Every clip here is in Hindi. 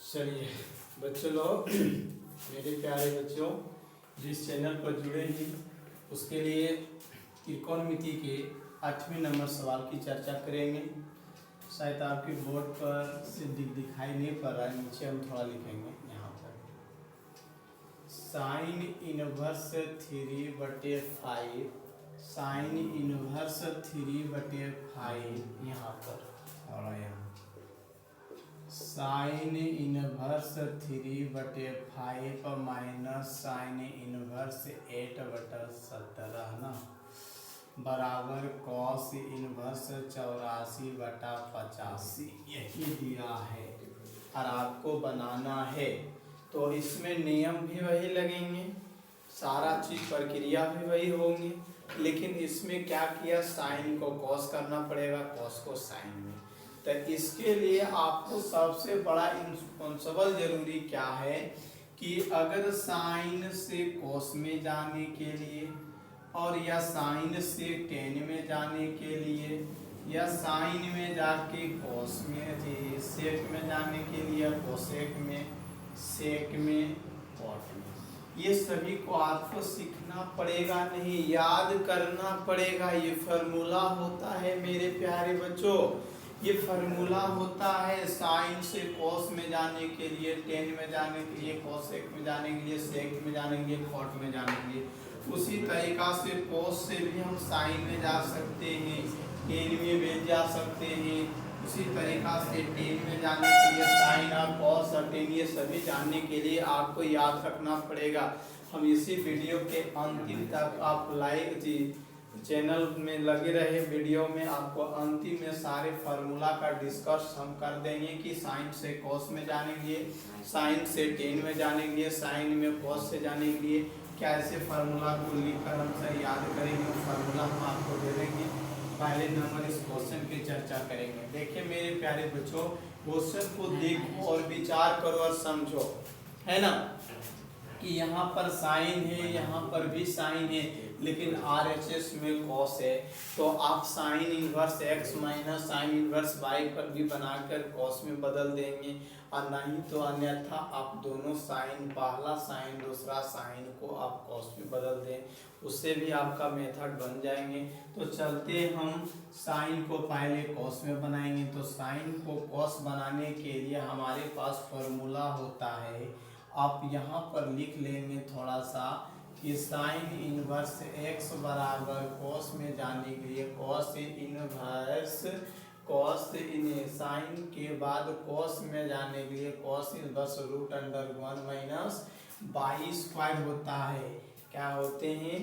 चलिए बच्चों लोग, मेरे प्यारे बच्चों, जिस चैनल पर जुड़े हैं उसके लिए त्रिकोणमिति के 8वें नंबर सवाल की चर्चा करेंगे। शायद आपके बोर्ड पर से दिखाई नहीं पड़ रहा है, नीचे हम थोड़ा लिखेंगे। यहाँ पर साइन इनवर्स 3/5, साइन इनवर्स 3/5 यहाँ पर और यहाँ sine inverse 3/5 minus sine inverse 8/17 ना बराबर कॉस इनवर्स 84/85 यही दिया है और आपको बनाना है। तो इसमें नियम भी वही लगेंगे, सारा चीज प्रक्रिया भी वही होंगी, लेकिन इसमें क्या किया, साइन को कॉस करना पड़ेगा, कॉस को साइन में। तो इसके लिए आपको सबसे बड़ा इंस्पॉन्सिबल जरूरी क्या है कि अगर साइन से कॉस में जाने के लिए और या साइन से टेन में जाने के लिए या साइन में जाके कॉस में सेक में जाने के लिए, कोसेक में, सेक में, कॉट में, ये सभी को आपको सीखना पड़ेगा, नहीं याद करना पड़ेगा। ये फार्मूला होता है मेरे प्यारे बच्चों, ये फार्मूला होता है साइन से कॉस में जाने के लिए, टेन में जाने के लिए, कोसेक में जाने के लिए, सेक में जाने के लिए, कॉट में जाने के लिए। उसी तरीका से कॉस से भी हम साइन में जा सकते हैं, टेन में भी जा सकते हैं। उसी तरीका से टेन में जाने के लिए साइन और कॉस और टेन, ये सभी जानने के लिए आपको याद रखना पड़ेगा। हम इसी वीडियो के अंतिम तक आप लाइक चैनल में लगे रहे, वीडियो में आपको अंतिम में सारे फार्मूला का डिस्कस हम कर देंगे कि साइन से कॉस में जाने के लिए, साइन से टेन में जाने के लिए, साइन में कॉस से जाने के लिए कैसे फार्मूला को लिखकर हम सही याद करेंगे, फार्मूला हम आपको दे देंगे। पहले नंबर इस क्वेश्चन की चर्चा करेंगे। देखिए मेरे प्यारे बच्चों, क्वेश्चन को देखो और विचार करो और समझो, है ना, कि यहाँ पर साइन है, यहाँ पर भी साइन है, लेकिन RHS में कॉस है, तो आप sign inverse x minus sine inverse y पर भी बनाकर कॉस में बदल देंगे, और नहीं तो अन्यथा आप दोनों साइन, पहला साइन दूसरा साइन को आप कॉस में बदल दें, उससे भी आपका मेथड बन जाएंगे। तो चलते हम साइन को पहले कॉस में बनाएंगे। तो साइन को कॉस बनाने के लिए हमारे पास फॉर्मूला होता है, आप यहाँ पर लिख लेंगे थोड़ा सा कि साइन इनवर्स x बराबर कॉस में जाने के लिए कॉस इनवर्स, कॉस इन साइन के बाद कॉस में जाने के लिए cos inverse √1 minus y square होता है। क्या होते हैं,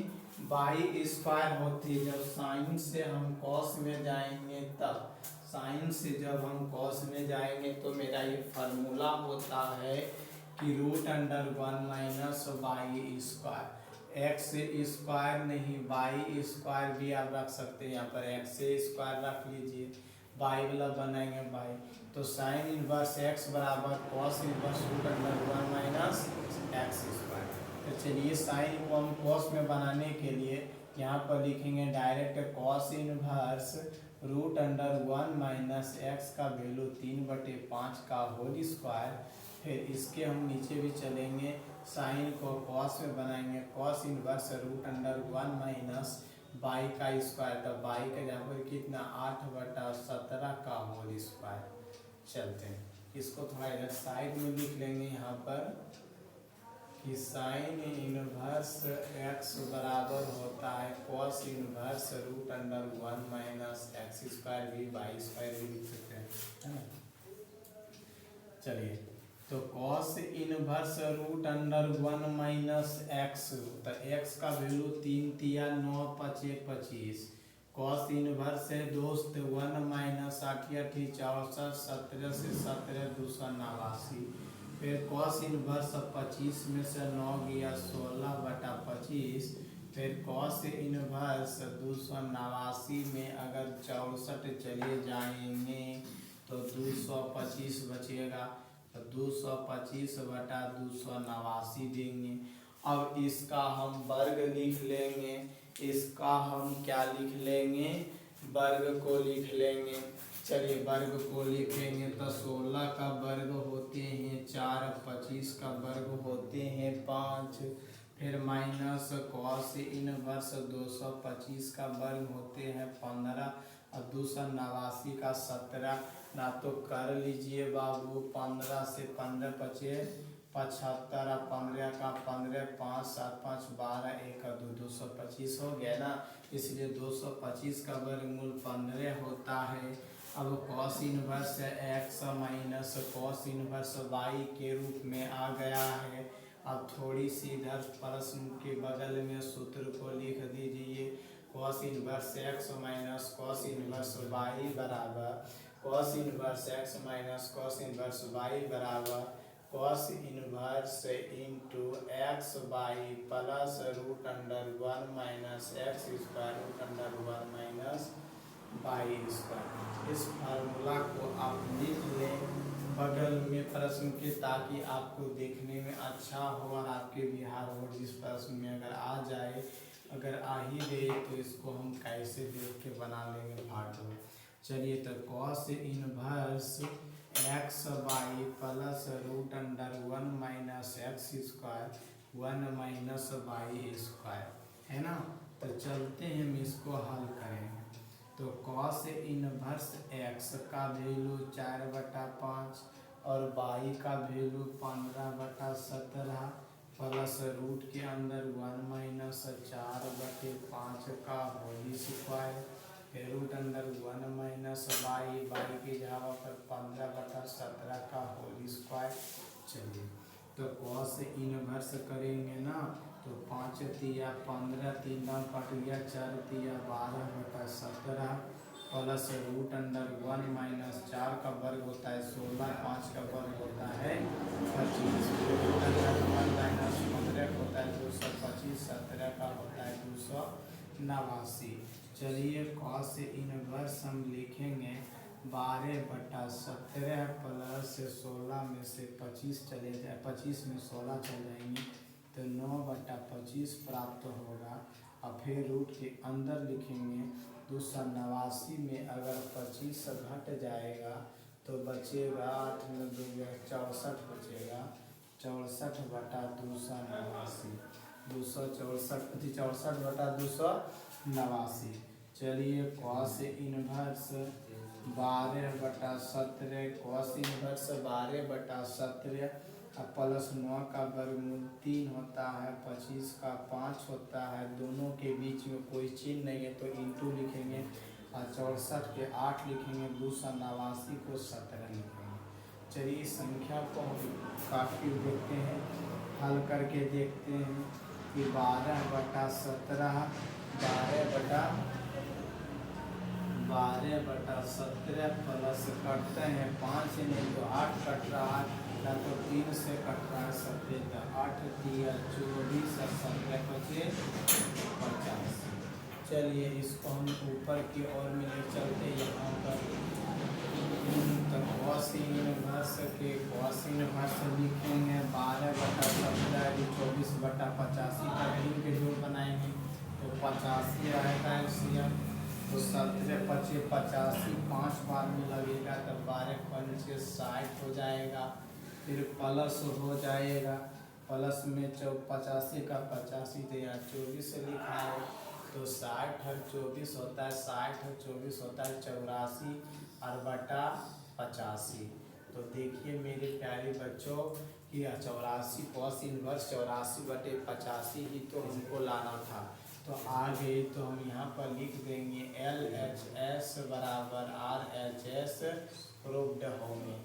बाई स्क्वायर होती है। जब साइन से हम कॉस में जाएंगे, तब साइन से जब हम कॉस में जाएंगे तो मेरा ये फार्मूला होता है कि √1 minus y square, x square नहीं बाई स्क्वायर भी आप रख सकते हैं, यहाँ पर एक्स स्क्वायर रख लीजिए, बाई वाला बनाएंगे बाई। तो साइन इनवर्स x बराबर cos inverse √1 minus x square. तो चलिए साइन को हम कॉस में बनाने के लिए यहाँ पर लिखेंगे direct cos inverse √1 minus x का वैल्यू 3/5 का होल स्क्वायर। फिर इसके हम नीचे भी चलेंगे, साइन को कॉस में बनाएंगे, कॉस इनवर्स √1 माइनस बाई का स्क्वायर, तो बाई का यहाँ पर कितना 8/17 का होल स्क्वायर। चलते हैं इसको थोड़ा इधर साइड में लिख लेंगे यहाँ पर कि साइन इनवर्स x बराबर होता है cos inverse √1 minus x square भी बाई स्क्वायर भी लिख सकते हैं, है ना। चलिए तो कॉस इनवर्स √1 माइनस एक्स, तो x का वैल्यू 3 तिया 9 5 25, कॉस इनवर्स है दोस्त 1 माइनस 8 8 64 17 से 17 289, फिर कॉस इनवर्स 25 में से 9 गया 16/25, फिर कॉस इनवर्स 289 में अगर 64 चले जाएंगे तो 225 बचेगा, तो 225/289 देंगे। अब इसका हम वर्ग लिख लेंगे, इसका हम क्या लिख लेंगे, वर्ग को लिख लेंगे। चलिए वर्ग को लिखेंगे तो 16 का वर्ग होते हैं 4 25 का वर्ग होते हैं 5, फिर माइनस कॉस इनवर्स 225 का वर्ग होते हैं 15 और 289 का 17। ना तो कर लीजिए बाबू, 15 से 15 बचे 75 और 15 का 15, 5 7 5 12, 1 और 2 225 हो गया ना। इसलिए 225 का वर्गमूल 15 होता है। अब cos inverse x minus cos inverse y के रूप में आ गया है। अब थोड़ी सी इधर प्रश्न के बगल में सूत्र को लिख दीजिए। Cos inverse x minus cos inverse y बराबर cos inverse x minus cos inverse y बराबर cos inverse into x y plus root under 1 minus x square root under 1 minus y square. इस फार्मूला को आप लिख लें बगल में प्रश्न के, ताकि आपको देखने में अच्छा हो और आपके बिहार बोर्ड जिस प्रश्न में अगर आ जाए, अगर आ ही गए तो इसको हम कैसे देख के बना लेंगे पार्ट में। चलिए तो cos inverse x y plus root under 1 minus x square 1 minus y square है ना। तो चलते हैं हम इसको हल करेंगे। तो कॉस इनवर्स एक्स का वैल्यू 4/5 और वाई का वैल्यू 15/17 प्लस रूट के अंदर 1 माइनस 4/5 का होल स्क्वायर, फिर रूट अंदर 1 माइनस वाई की जगह पर 15/17 का होल स्क्वायर। चलिए तो कॉस इनवर्स करेंगे ना, तो 5 तिया 15, 3 कट गया, 4 तिया 12/17 प्लस रूट अंडर 1 माइनस 4 का वर्ग होता है 16, 5 का वर्ग होता है 25, रूट अंडर 1 माइनस 15 होता है 225, 17 का होता है 289। चलिए कॉस इनवर्स हम लिखेंगे 12/17 प्लस 16 में से 25 चले जाए, 25 में 16 चल जाएंगे तो 9/25 प्राप्त होगा। और फिर रूट के अंदर लिखेंगे 289 में अगर 25 घट जाएगा तो बचेगा 8 में 2 64 बचेगा, 64/289, 64/289। चलिए cos inverse 12/17 cos inverse 12/17 plus 9 का वर्गमूल 3 होता है, 25 का 5 होता है, दोनों के बीच में कोई चिन्ह नहीं है तो इंटू लिखेंगे और 64 के 8 लिखेंगे, 289 को 17 लिखेंगे। चलिए इस संख्या को हम काफ़ी देखते हैं, हल करके देखते हैं कि 12/17 12/17 प्लस करते हैं 5 नहीं तो 8 कट रहा है, या तो 3 से कट रहा है 17, 8 दिया 24 और 17 बचे 50। चलिए इसको हम ऊपर की ओर में ले चलते यहाँ पर। तो कॉस इनवर्स लिखेंगे 12/17 24/85 का के जोड़ बनाएंगे तो 85 आएगा एलसीएम, तो 17 25 85 5 बार में लगेगा तो 12 पंचे 60 हो जाएगा। फिर प्लस हो जाएगा, प्लस में 85 का 85 तो यहाँ 24 से लिखा है तो 60 और 24 होता है, 60 और 24 होता है 84 और बटा 85। तो देखिए मेरे प्यारे बच्चों कि 84 कॉस इनवर्स 84/85 ही तो हमको लाना था। तो आगे तो हम यहाँ पर लिख देंगे LHS बराबर RHS प्रूव्ड होंगे।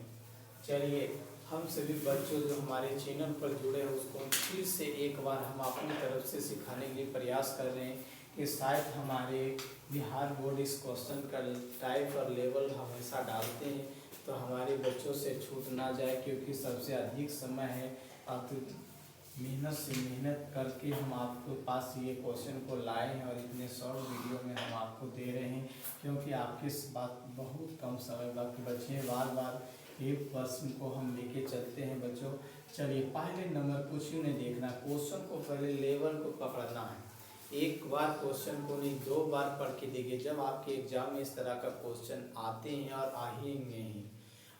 चलिए हम सभी बच्चों जो हमारे चैनल पर जुड़े हैं उसको फिर से एक बार हम अपनी तरफ से सिखाने के लिए प्रयास कर रहे हैं कि शायद हमारे बिहार बोर्ड इस क्वेश्चन का टाइप और लेवल हमेशा डालते हैं तो हमारे बच्चों से छूट ना जाए, क्योंकि सबसे अधिक समय है आप मेहनत से मेहनत करके हम आपके पास ये क्वेश्चन को लाए हैं और इतने शॉर्ट वीडियो में हम आपको दे रहे हैं, क्योंकि आपके बात बहुत कम समय वक्त बचे हैं, बार बार एक प्रश्न को हम लेके चलते हैं बच्चों। चलिए पहले नंबर कुछ ही नहीं देखना, क्वेश्चन को पहले लेवल को पकड़ना है। एक बार क्वेश्चन को नहीं 2 बार पढ़ के देखिए, जब आपके एग्जाम में इस तरह का क्वेश्चन आते हैं और आएंगे ही,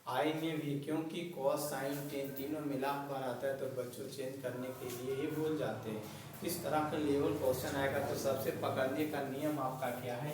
आएंगे भी, क्योंकि कॉस साइन टेन तीनों मिला हुआ रहता है तो बच्चों चेंज करने के लिए ही भूल जाते हैं। इस तरह का लेवल क्वेश्चन आएगा तो सबसे पकड़ने का नियम आपका क्या है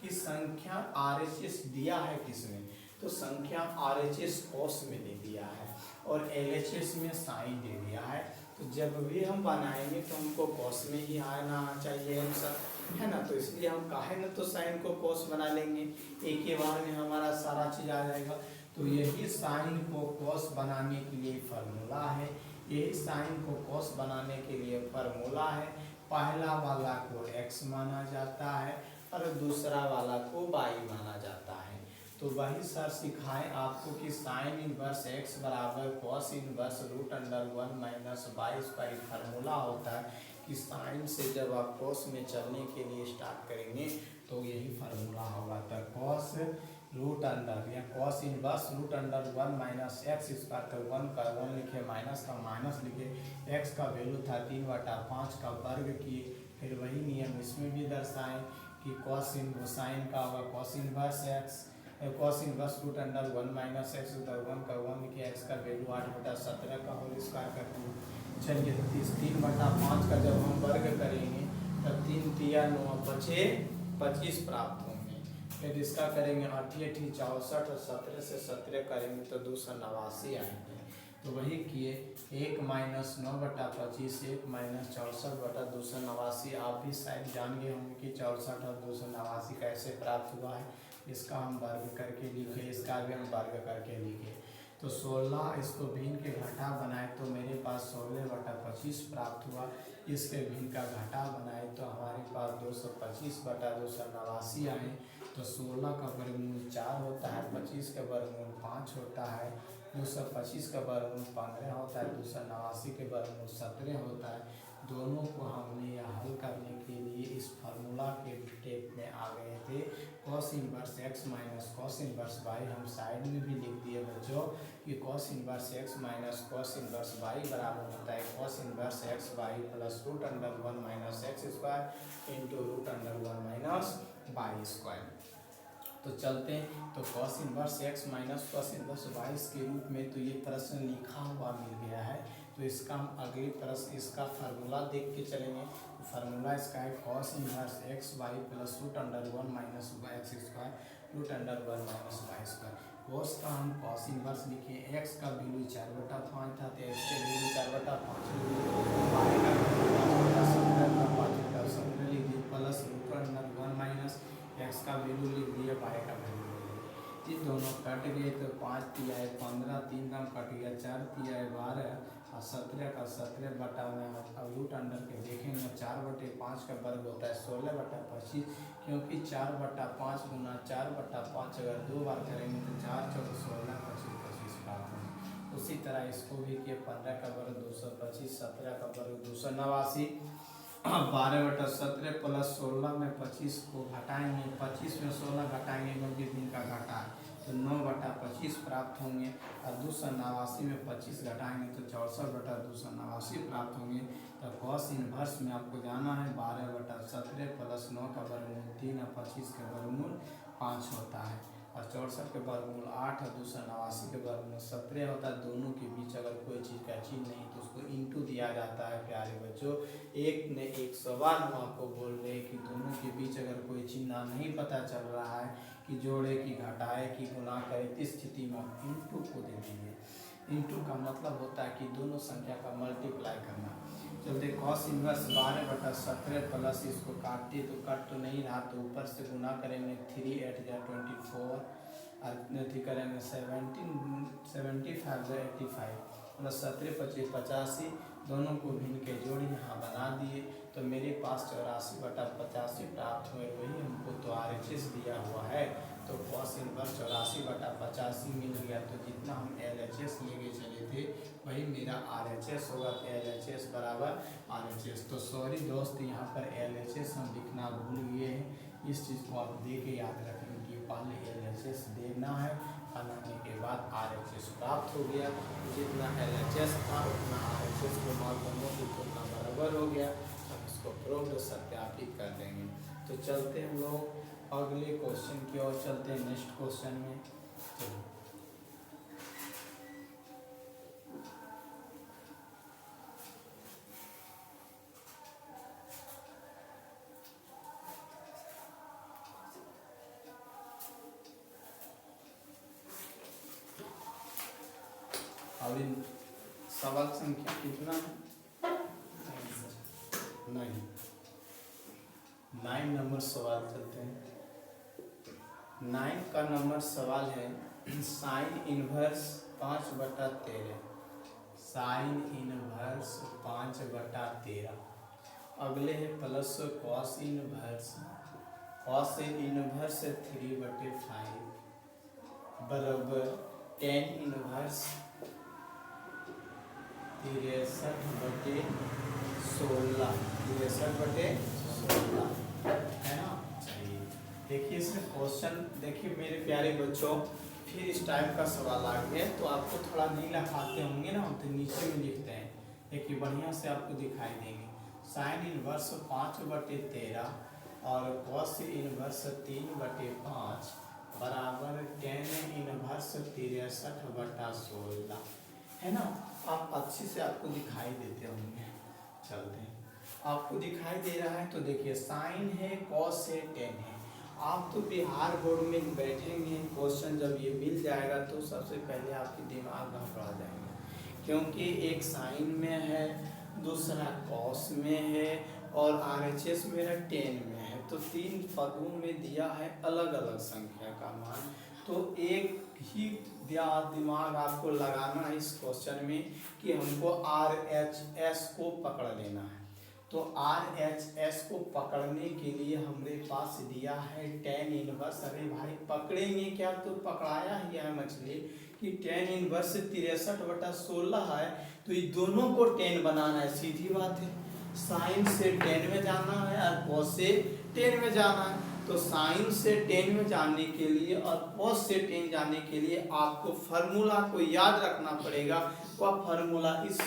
कि संख्या RHS दिया है किसमें, तो संख्या RHS कॉस में दे दिया है और LHS में साइन दे दिया है। तो जब भी हम बनाएंगे तो हमको कॉस में ही आना चाहिए आंसर, है ना। तो इसलिए हम काहे ना तो साइन को कॉस बना लेंगे, एक ही बार में हमारा सारा चीज़ आ जाएगा। तो यही साइन को कॉस बनाने के लिए फार्मूला है, यही साइन को कॉस बनाने के लिए फार्मूला है। पहला वाला को x माना जाता है और दूसरा वाला को y माना जाता है। तो वही सर सिखाएं आपको कि साइन इनवर्स x बराबर cos inverse √1 minus y square formula होता है कि साइन से जब आप कॉस में चलने के लिए स्टार्ट करेंगे तो यही फार्मूला होगा। तो कॉस √, या cos inverse √1 minus x square का 1 का 1 लिखे, माइनस का माइनस लिखे, x का वैल्यू था 3/5 का वर्ग किए। फिर वही नियम इसमें भी दर्शाएं कि कॉस साइन का होगा cos inverse x, cos inverse √1 minus x 1 का 1 लिखे, x का वैल्यू 8/17 का होल स्क्वायर करते हैं। चलिए 3/5 का जब हम वर्ग करेंगे तब 3 तिया 9 बचे 25 प्राप्त होंगे। फिर इसका करेंगे 8 8 64 और 17 से 17 करेंगे तो 289 आएंगे। तो वही किए 1 माइनस 9/25 1 माइनस 64/289। आप भी शायद जान गए होंगे कि 64 और 289 कैसे प्राप्त हुआ है। इसका हम वर्ग करके लिखे, इसका भी हम वर्ग करके लिखे। तो 16 इसको भिन्न के घटा बनाए तो मेरे पास 16/25 प्राप्त हुआ। इसके भिन्न का घटा बनाए तो हमारे पास 225/289 आए। तो 16 का वर्गमूल 4 होता है, 25 का वर्गमूल 5 होता है, 225 का वर्गमूल 15 होता है, 289 के वर्गमूल 17 होता है। दोनों को हमने यह हल करने के लिए इस फार्मूला के स्टेप में आ गए थे। Cos inverse x minus cos inverse y हम साइड में भी लिख दिए बच्चों कि cos inverse x minus cos inverse y बराबर होता है cos inverse x y plus √1 minus x square into √1 minus y square. तो चलते हैं तो cos inverse x minus cos inverse y के रूप में तो ये प्रश्न लिखा हुआ मिल गया है। तो इसका हम अगले प्रश्न इसका फार्मूला देख के चलेंगे। तो फार्मूला इसका है cos inverse x y plus √1 minus x square √1 minus y square. Cos का हम कॉस इनवर्स लिखे, x का वैल्यू 4/5 था तो x के वैल्यू 4/5 y का वैल्यू 5/17 लिख दिए प्लस √1 माइनस x का वैल्यू लिख दिया, y का वैल्यू ये दोनों कट गए तो 5 तिया 15 3 का कट गया, 4 तिया 12 और 17 का 17 बटा में अब रूट अंडर के देखेंगे 4/5 का वर्ग होता है 16/25, क्योंकि 4/5 गुना 4/5 अगर 2 बार करेंगे तो 4 4 16 25 25 प्राप्त होंगे। उसी तरह इसको भी किए 15 का वर्ग 225, 17 का वर्ग 289, 12/17 प्लस 16 में 25 को घटाएंगे, 25 में 16 घटाएंगे क्योंकि दिन का घटा है तो 9/25 प्राप्त होंगे और 289 में 25 घटाएंगे तो 64/289 प्राप्त होंगे। तो कॉस इनवर्स में आपको जाना है 12/17 प्लस 9 का वर्गमूल 3 और 25 का वर्गमूल 5 होता है और 64 के वर्गमूल 8 और 289 के वर्गमूल 17 होता है। दोनों के बीच अगर कोई चीज़ का चिन्ह नहीं तो उसको इंटू दिया जाता है। प्यारे बच्चों, एक ने एक सवाल हम आपको बोल रहे हैं कि दोनों के बीच अगर कोई चिन्ह नहीं पता चल रहा है कि जोड़े की घटाए की गुना करे इस स्थिति में आप इंटू को दे देंगे। इंटू का मतलब होता है कि दोनों संख्या का मल्टीप्लाई करना। चलते कॉस इनवर्स 12/17 प्लस इसको काटते तो कट तो नहीं रहा तो ऊपर से गुना करेंगे 3 8 जा 24 और अथी करेंगे 75 85 प्लस 17 25 85, दोनों को भिन्न के जोड़ यहाँ बना दिए तो मेरे पास 84/85 प्राप्त हुए। वही हमको तो RHS दिया हुआ है तो कॉस इनवर्स 84/85 मिल गया। तो जितना हम LHS लेके चले थे वही मेरा RHS होगा। तो LHS बराबर RHS। तो सॉरी दोस्त, यहाँ पर LHS हम लिखना भूल गए हैं। इस चीज़ को आप दे के याद रखेंगे कि पहले LHS देना है, बनाने के बाद RHS प्राप्त हो गया। जितना LHS था उतना RHS को मान दोनों की तुलना बराबर हो गया। हम इसको प्रूव्ड सत्यापित कर देंगे। तो चलते हम लोग अगले क्वेश्चन की ओर चलते हैं, नेक्स्ट क्वेश्चन में। चलो अब इन सवाल संख्या कितना है? 9 नंबर सवाल चलते हैं। 9 का नंबर सवाल है साइन इनवर्स 5/13। Sine inverse 5/13। अगले है plus cos inverse. Cos inverse 3/5 बराबर टेन इनवर्स 63/16 है ना। चलिए देखिए इसमें क्वेश्चन देखिए मेरे प्यारे बच्चों, फिर इस टाइप का सवाल आ गया तो आपको थोड़ा नहीं लिखाते होंगे ना, तो नीचे में लिखते हैं। देखिए बढ़िया से आपको दिखाई देंगे। साइन इनवर्स 5/13 और कॉस इनवर्स 3/5 बराबर टेन इनवर्स 63/16 है ना। आप अच्छे से आपको दिखाई देते होंगे। चलते हैं, आपको दिखाई दे रहा है तो देखिए साइन है, कॉस है, टेन है। आप तो बिहार बोर्ड में बैठेंगे, क्वेश्चन जब ये मिल जाएगा तो सबसे पहले आपके दिमाग घबरा जाएंगे, क्योंकि एक साइन में है, दूसरा कॉस में है और RHS मेरा 10 में है। तो 3 पदों में दिया है अलग अलग संख्या का मान। तो एक ही दिमाग आपको लगाना है इस क्वेश्चन में कि हमको RHS को पकड़ लेना है। तो RHS को पकड़ने के लिए हमारे पास दिया है टेन इनवर्स। अरे भाई पकड़ेंगे क्या, तो पकड़ाया ही है मछली कि टेन इनवर्स 63/16 है, तो ये दोनों को 10 बनाना है। सीधी बात है, साइन से 10 में जाना है और कॉस से 10 में जाना है। तो साइन से 10 में जाने के लिए और कॉस से 10 जाने के लिए आपको फार्मूला को याद रखना पड़ेगा। वह फार्मूला इस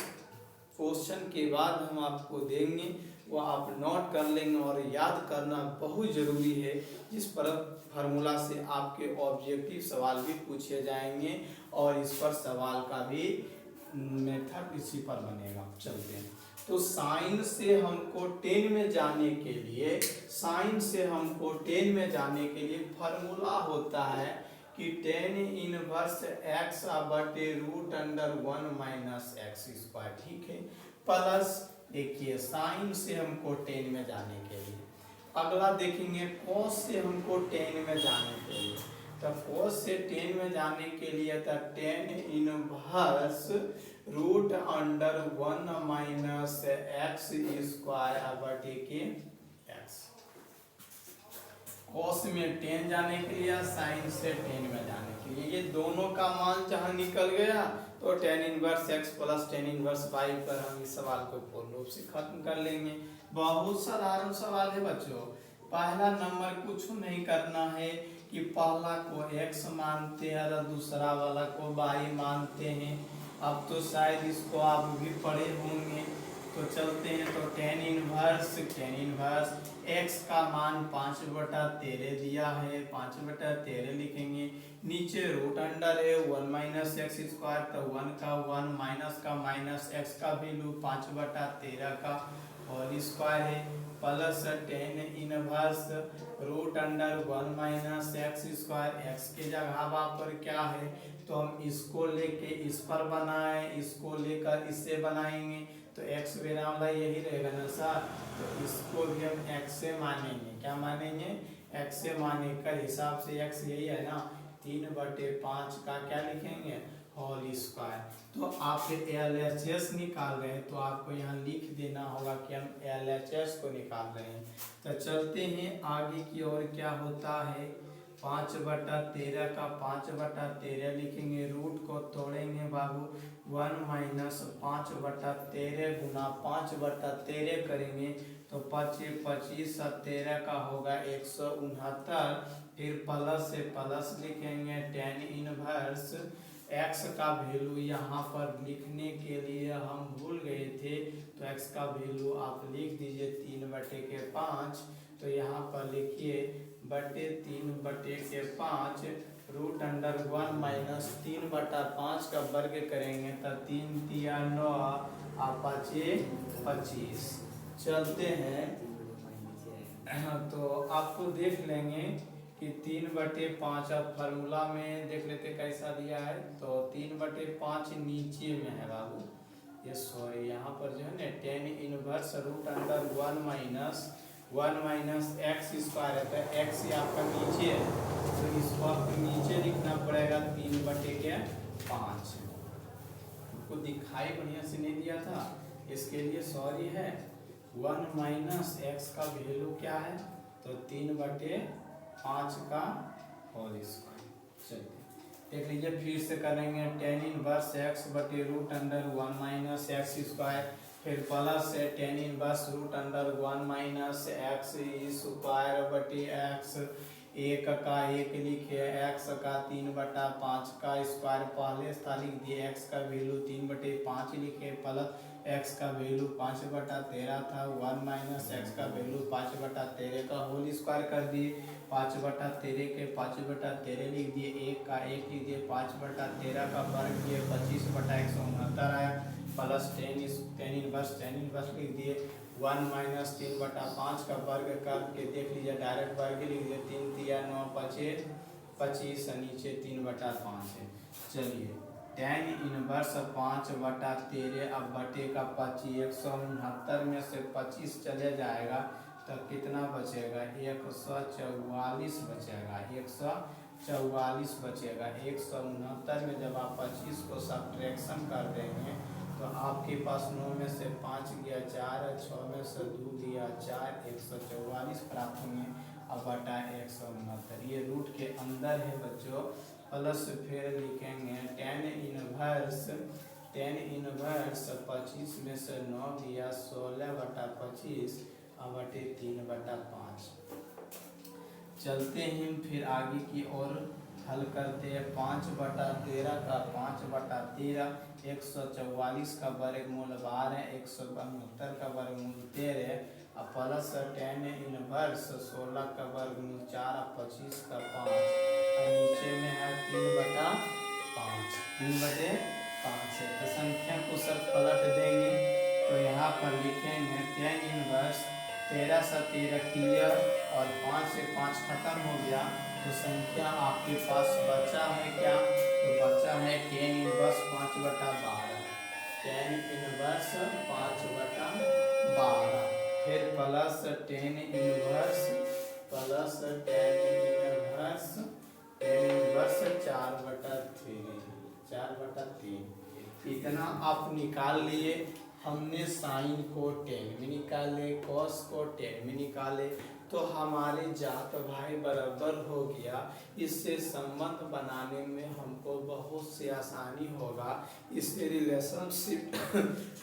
क्वेश्चन के बाद हम आपको देंगे, वो आप नोट कर लेंगे और याद करना बहुत ज़रूरी है। जिस पर फार्मूला से आपके ऑब्जेक्टिव सवाल भी पूछे जाएंगे और इस पर सवाल का भी मेथड इसी पर बनेगा। चलते हैं, तो साइन से हमको 10 में जाने के लिए, साइन से हमको 10 में जाने के लिए फार्मूला होता है कि टेन इनवर्स x/√(1 - x²), ठीक है। प्लस देखिए साइन से हमको 10 में जाने के लिए, अगला देखेंगे कॉस से हमको 10 में जाने के लिए। तो कॉस से 10 में जाने के लिए तो टेन इनवर्स √(1 - x²)/x। कॉस में 10 जाने के लिए, साइन से 10 में जाने के लिए, ये दोनों का मान जहाँ निकल गया तो tan inverse x plus tan inverse y पर हम इस सवाल को पूर्ण रूप से खत्म कर लेंगे। बहुत साधारण सवाल है बच्चों। पहला नंबर कुछ नहीं करना है कि पहला को x मानते हैं और दूसरा वाला को y मानते हैं। अब तो शायद इसको आप भी पढ़े होंगे। तो चलते हैं, तो टेन इनवर्स x का मान 5/13 दिया है, 5/13 लिखेंगे। नीचे रूट अंडर है 1 - x², तो 1 का 1 माइनस का माइनस, x का वैल्यू 5/13 का होल स्क्वायर है, plus tan inverse √(1 - x²। x के जगह पर क्या है तो हम इसको लेके इस पर बनाए, इसको लेकर इससे बनाएंगे तो x वाला यही रहेगा ना सर। तो इसको भी हम x से मानेंगे। क्या मानेंगे? x से माने का हिसाब से x यही है ना, 3/5 का क्या लिखेंगे होल स्क्वायर। तो आप LHS निकाल रहे हैं तो आपको यहाँ लिख देना होगा कि हम LHS को निकाल रहे हैं। तो चलते हैं आगे की ओर, क्या होता है 5/13 का 5/13 लिखेंगे, रूट को तोड़ेंगे बाबू, 1 - 5/13 गुना 5/13 करेंगे तो 25 और 13 का होगा 169। फिर प्लस से प्लस लिखेंगे, टेन इनवर्स x का वैल्यू यहाँ पर लिखने के लिए हम भूल गए थे, तो x का वैल्यू आप लिख दीजिए 3/5। तो यहाँ पर लिखिए 3/5 √(1 - 3/5 का वर्ग करेंगे तो 3 × 9 और 25। चलते हैं, तो आपको देख लेंगे कि 3/5। अब फार्मूला में देख लेते कैसा दिया है। तो 3/5 नीचे में है बाबू, ये सॉरी यहाँ पर जो है ना tan inverse root under 1 minus x square है। तो एक्स ही आपका नीचे है, तो इसको आपको नीचे लिखना पड़ेगा 3/5। आपको दिखाई बढ़िया से नहीं दिया था, इसके लिए सॉरी है। 1 माइनस एक्स का वैल्यू क्या है, तो 3/5 का होल स्क्वायर। चलिए देख लीजिए, फिर से करेंगे। टेन इनवर्स एक्स बटे root under 1 minus x square, फिर प्लस है tan inverse root under 1 minus x square बटे एक्स। एक का एक लिखे, एक्स का 3/5 का स्क्वायर पहले था लिख दिए, एक्स का वैल्यू 3/5 लिखे, प्लस एक्स का वैल्यू 5/13 था, 1 माइनस एक्स का वैल्यू 5/13 का होल स्क्वायर कर दिए। 5/13 के 5/13 लिख दिए, एक का एक लिख दिए, 5/13 का वर्ग दिए, 25/169 आया, प्लस टेन इनवर्स लिख दिए। 1 माइनस 3/5 का वर्ग करके देख लीजिए, डायरेक्ट वर्ग लिख दिए, 3 तिया 9 5 25, नीचे 3/5 है। चलिए टेन इनवर्स 5/13, अब बटे का 25, 169 में से 25 चले जाएगा तो कितना बचेगा, 144 बचेगा, 144 बचेगा। 169 में जब आप 25 को सब्ट्रैक्शन कर देंगे तो आपके पास 9 में से 5 गया 4, 6 में से 2 गया 4, 144 प्राप्त होंगे। अब बटा 169, ये रूट के अंदर है बच्चों। प्लस फिर लिखेंगे टेन इनवर्स 25 में से 9 गया 16/25, अब बटे 3/5। चलते हैं फिर आगे की ओर, हल करते हैं। 5/13 का 5/13, 144 का वर्गमूल 12, 172 का वर्गमूल 13, अब प्लस टेन इनवर्स 16 का वर्गमूल 4, 25 का 5, और नीचे में है 3/5। 3/5 है, तो संख्या को सर पलट देंगे। तो यहाँ पर लिखेंगे टेन इनवर्स 13 से 13 क्लियर, और 5 से 5 खत्म हो गया, तो संख्या आपके पास बचा है क्या, तो बचा है टेन इनवर्स 5/12। टेन इनवर्स 5/12, फिर प्लस टेन इनवर्स 4/3। इतना आप निकाल लिए। हमने साइन को 10 में निकाले, कॉस को 10 में निकाले, तो हमारे जात भाई बराबर हो गया। इससे संबंध बनाने में हमको बहुत सी आसानी होगा। इससे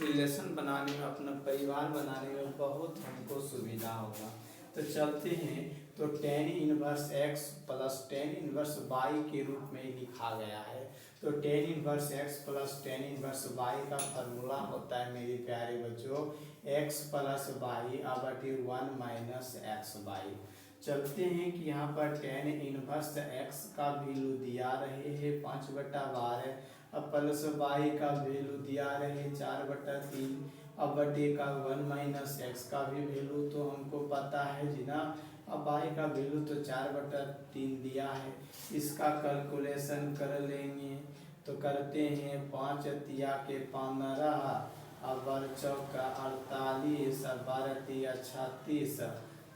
रिलेशन बनाने में, अपना परिवार बनाने में बहुत हमको सुविधा होगा। तो चलते हैं। तो tan inverse x plus tan inverse y के रूप में लिखा गया है। तो tan inverse x plus tan inverse y का फार्मूला होता है मेरे प्यारे बच्चों, एक्स प्लस वाई बटे 1 माइनस एक्स वाई। चलते हैं कि यहाँ पर टेन इनवर्स एक्स का वैल्यू दिया रहे हैं 5/12, अब प्लस वाई का वैल्यू दिया रहे 4/3, अब बटे का 1 माइनस एक्स का भी वैल्यू तो हमको पता है जी ना। अब वाई का वैल्यू तो 4/3 दिया है, इसका कैलकुलेशन कर लेंगे। तो करते हैं 5 तिया के 15, अब 4 48, 12 36।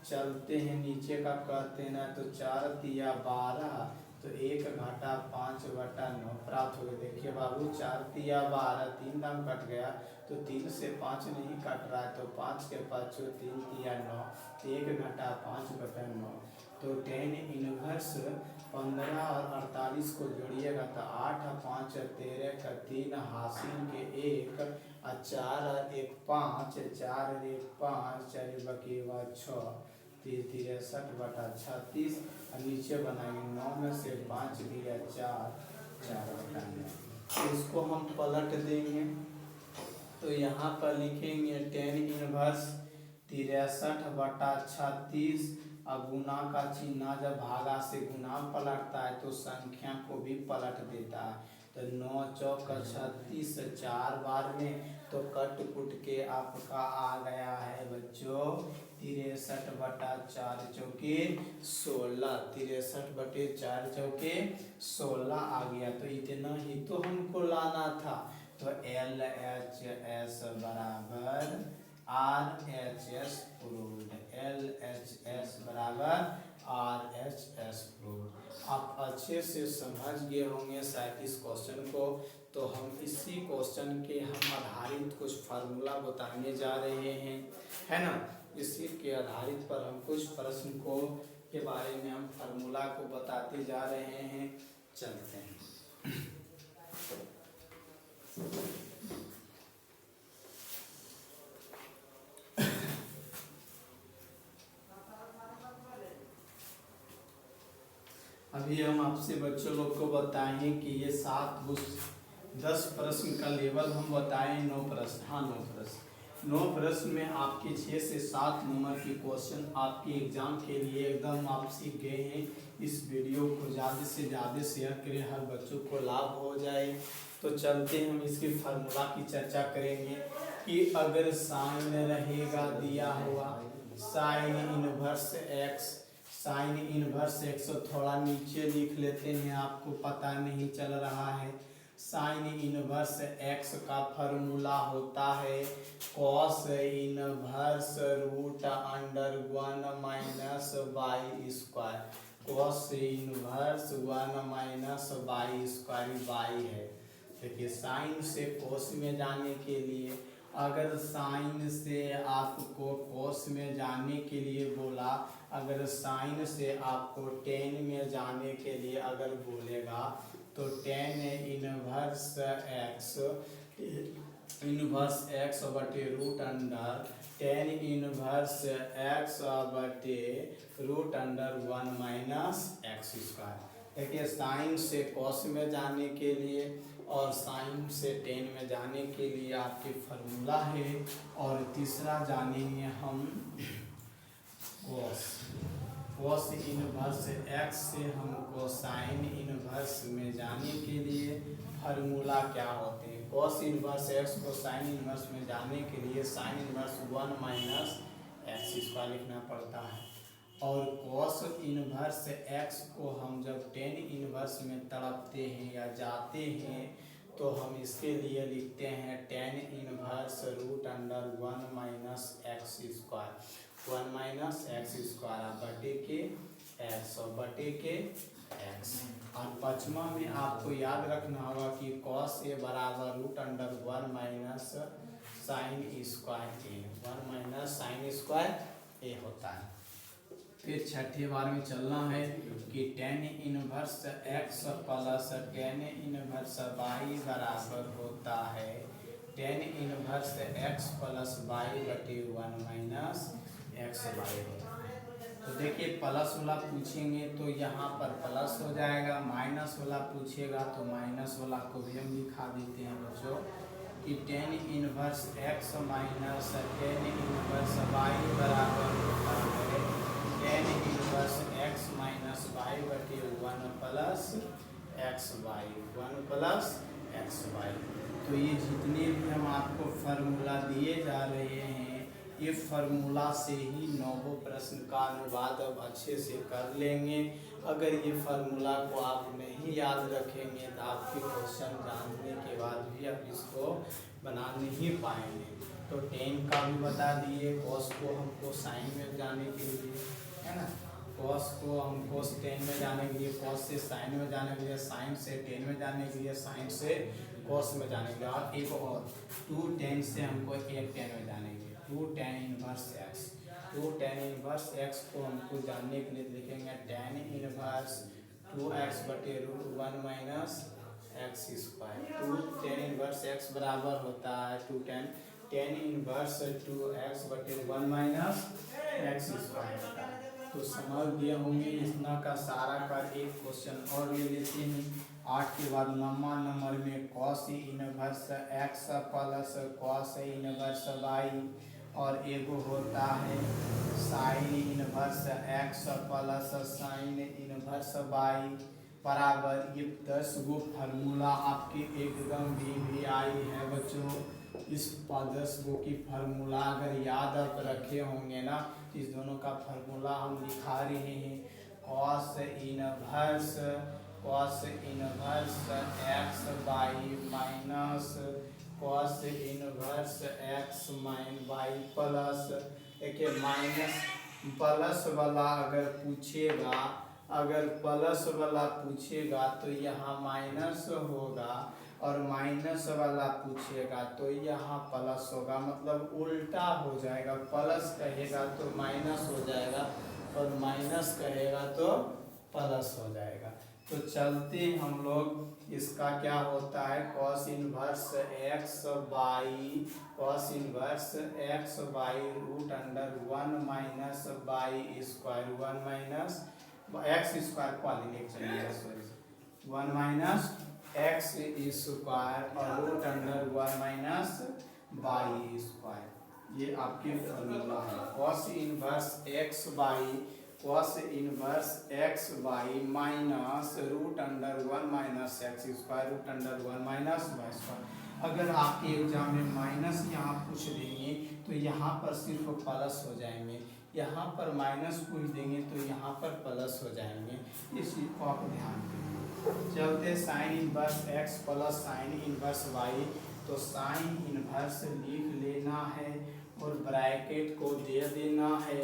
चलते हैं नीचे का कहते हैं ना, तो 4 तिया 12, तो 1 घटा 5/9 प्राप्त हो गया। देखिए बाबू 4 तिया 12, 3 दाम कट गया, तो 3 से 5 नहीं कट रहा है, तो 5 के 5 3 तिया 9, 1 घटा 5/9। तो टेन इनवर्स 15 और 48 को जोड़िएगा तो 8 और 5 13 का 3 हासिल के 1 और 4 और 1 5, 4 और 1 5, 4 बाकी 6, 3 63/36, और नीचे बनाएंगे 9 में से 5 दिया 4, 4/9। इसको हम पलट देंगे। तो यहाँ पर लिखेंगे टेन इनवर्स 63/36, अब गुना का चिन्ह जब भागा से गुना पलटता है तो संख्या को भी पलट देता है। तो 9 चौक 36, 4 बार में, तो कट कुट के आपका आ गया है बच्चों 63/4 चौके 16, 63/4 आ गया। तो इतना ही तो हमको लाना था। तो LHS बराबर RHS प्रूव्ड, LHS बराबर RHS प्रूव्ड। आप अच्छे से समझ गए होंगे शायद इस क्वेश्चन को। तो हम इसी क्वेश्चन के हम आधारित कुछ फार्मूला बताने जा रहे हैं, है ना। इसी के आधारित पर हम कुछ प्रश्न को के बारे में हम फार्मूला को बताते जा रहे हैं। चलते हैं। अभी हम आपसे बच्चों लोग को बताएं कि ये 10 प्रश्न का लेवल हम बताएं। 9 प्रश्न, हाँ 9 प्रश्न। 9 प्रश्न में आपके 6 से 7 नंबर के क्वेश्चन आपके एग्जाम के लिए एकदम आप सीख गए हैं। इस वीडियो को ज़्यादा से ज़्यादा शेयर करें, हर बच्चों को लाभ हो जाए। तो चलते हम इसके फार्मूला की चर्चा करेंगे कि अगर साइन रहेगा दिया हुआ साइन इनवर्स एक्स, थोड़ा नीचे लिख लेते हैं, आपको पता नहीं चल रहा है। साइन इनवर्स एक्स का फार्मूला होता है cos inverse root under 1 minus y square. Cos inverse 1 minus y square y है। देखिए साइन से कोस में जाने के लिए, अगर साइन से आपको कोस में जाने के लिए बोला, अगर साइन से आपको टेन में जाने के लिए अगर बोलेगा तो टेन इनवर्स एक्स बटे root under tan inverse x बटे root under 1 minus x square. देखिए साइन से कॉस में जाने के लिए और साइन से टेन में जाने के लिए आपके फार्मूला है। और तीसरा जानेंगे हम कॉस इनवर्स एक्स से हमको साइन इनवर्स में जाने के लिए फार्मूला क्या होते हैं। कॉस इनवर्स एक्स को साइन इनवर्स में जाने के लिए sine inverse 1 minus x square लिखना पड़ता है। और कॉस इनवर्स एक्स को हम जब टेन इनवर्स में तड़पते हैं या जाते हैं तो हम इसके लिए लिखते हैं tan inverse root under 1 minus x square, 1 minus x square बटे के एक्स। और पचमा में आपको याद रखना होगा कि कॉस ए बराबर root under 1 minus sine square A, 1 minus sine square A होता है। फिर छठे बार में चलना है कि tan inverse x plus tan inverse y बराबर होता है tan inverse x plus y बटे 1 माइनस एक्स वाई होता है। तो देखिए प्लस वाला पूछेंगे तो यहाँ पर प्लस हो जाएगा, माइनस वाला पूछेगा तो माइनस वाला को भी हम दिखा देते हैं बच्चों कि tan inverse x minus tan inverse y बराबर होता है tan inverse x minus y बटे 1 plus x y, 1 plus x y. तो ये जितने भी हम आपको फार्मूला दिए जा रहे हैं ये फार्मूला से ही 9 प्रश्न का अनुवाद अब अच्छे से कर लेंगे। अगर ये फार्मूला को आप नहीं याद रखेंगे तो आपके क्वेश्चन जानने के बाद भी आप इसको बना नहीं पाएंगे। तो टेन का भी बता दिए, कॉस को हमको साइन में जाने के लिए, है ना, कॉस को हम कोस टेन में जाने के लिए, कॉस से साइन में जाने के लिए, साइन से टेन में जाने के लिए, साइन से कॉस में जाने के लिए, और एक और 2 टेन से हमको एक टेन में जाने के लिए 2 tan inverse x. 2 tan inverse x को हमको जानने के लिए लिखेंगे टेन इनवर्स 2x बटे root 1 minus x square. 2 tan inverse x बराबर होता है 2 टेन इनवर्स 2x बटे 1 माइनस एक्स स्क्वायर होता है। तो समझ गए होंगे। इतना का सारा का एक क्वेश्चन और ले लेते हैं। 8 के बाद 9वां नंबर में cos inverse x plus cos inverse y और एगो होता है sine inverse x plus sine inverse y बराबर ये 10 गो फार्मूला आपके एकदम भी आई है बच्चों। इस 10 गो की फार्मूला अगर याद आप रखे होंगे ना, इस दोनों का फार्मूला हम लिखा रहे हैं। Cos inverse x y minus cos inverse x by plus, देखिए माइनस प्लस वाला अगर प्लस वाला पूछेगा तो यहाँ माइनस होगा, और माइनस वाला पूछेगा तो यहाँ प्लस होगा, मतलब उल्टा हो जाएगा। प्लस कहेगा तो माइनस हो जाएगा और माइनस कहेगा तो प्लस हो जाएगा। तो चलते हम लोग, इसका क्या होता है, cos inverse x y root under 1 minus y square 1 minus x square को लिख चलिए, सॉरी 1 माइनस एक्स स्क्वायर और root under 1 minus y square, ये आपकी फॉर्मूला है। Cos inverse x y minus root under 1 minus x square root under 1 minus y square. अगर आपके एग्जाम में माइनस यहाँ पूछ देंगे तो यहाँ पर सिर्फ प्लस हो जाएंगे, यहाँ पर माइनस पूछ देंगे तो यहाँ पर प्लस हो जाएंगे, इस चीज को आप ध्यान देंगे। चलते sine inverse x plus sine inverse y, तो साइन इनवर्स लिख लेना है और ब्रैकेट को दे देना है,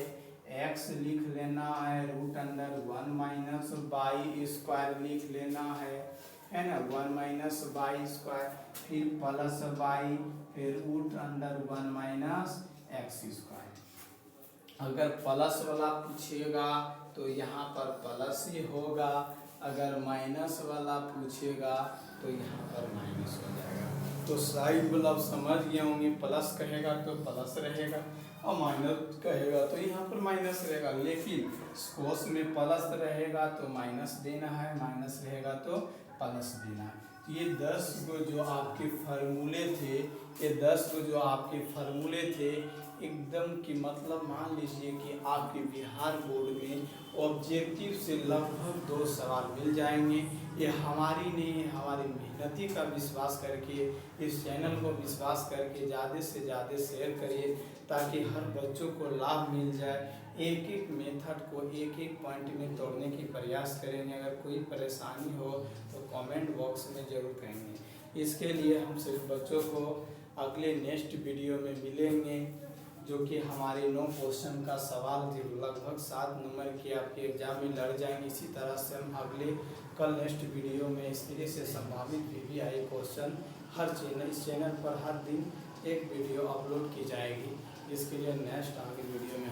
एक्स लिख लेना है, root under 1 minus y square लिख लेना है ना, 1 माइनस बाई स्क्वायर, फिर प्लस बाई, फिर root under 1 minus x square. अगर प्लस वाला पूछेगा तो यहाँ पर प्लस ही होगा, अगर माइनस वाला पूछेगा तो यहाँ पर माइनस हो जाएगा। तो साइन वाला समझ गए होंगे, प्लस कहेगा तो प्लस रहेगा और माइनस कहेगा तो यहाँ पर माइनस रहेगा, लेकिन कोस में प्लस रहेगा तो माइनस देना है, माइनस रहेगा तो प्लस देना है। ये 10 गो जो आपके फार्मूले थे, एकदम कि मतलब मान लीजिए कि आपके बिहार बोर्ड में ऑब्जेक्टिव से लगभग 2 सवाल मिल जाएंगे। ये हमारी नहीं, हमारी मेहनती का विश्वास करके, इस चैनल को विश्वास करके ज़्यादा से ज़्यादा शेयर करिए ताकि हर बच्चों को लाभ मिल जाए। एक एक मेथड को एक एक पॉइंट में तोड़ने की प्रयास करेंगे। अगर कोई परेशानी हो तो कमेंट बॉक्स में ज़रूर कहेंगे। इसके लिए हम सिर्फ बच्चों को अगले नेक्स्ट वीडियो में मिलेंगे, जो कि हमारे 9 क्वेश्चन का सवाल थे, लगभग 7 नंबर के आपके एग्जाम में लड़ जाएंगे। इसी तरह से हम कल नेक्स्ट वीडियो में इस तरह से संभावित VVI क्वेश्चन इस चैनल पर हर दिन एक वीडियो अपलोड की जाएगी। इसके लिए नेक्स्ट आगे वीडियो में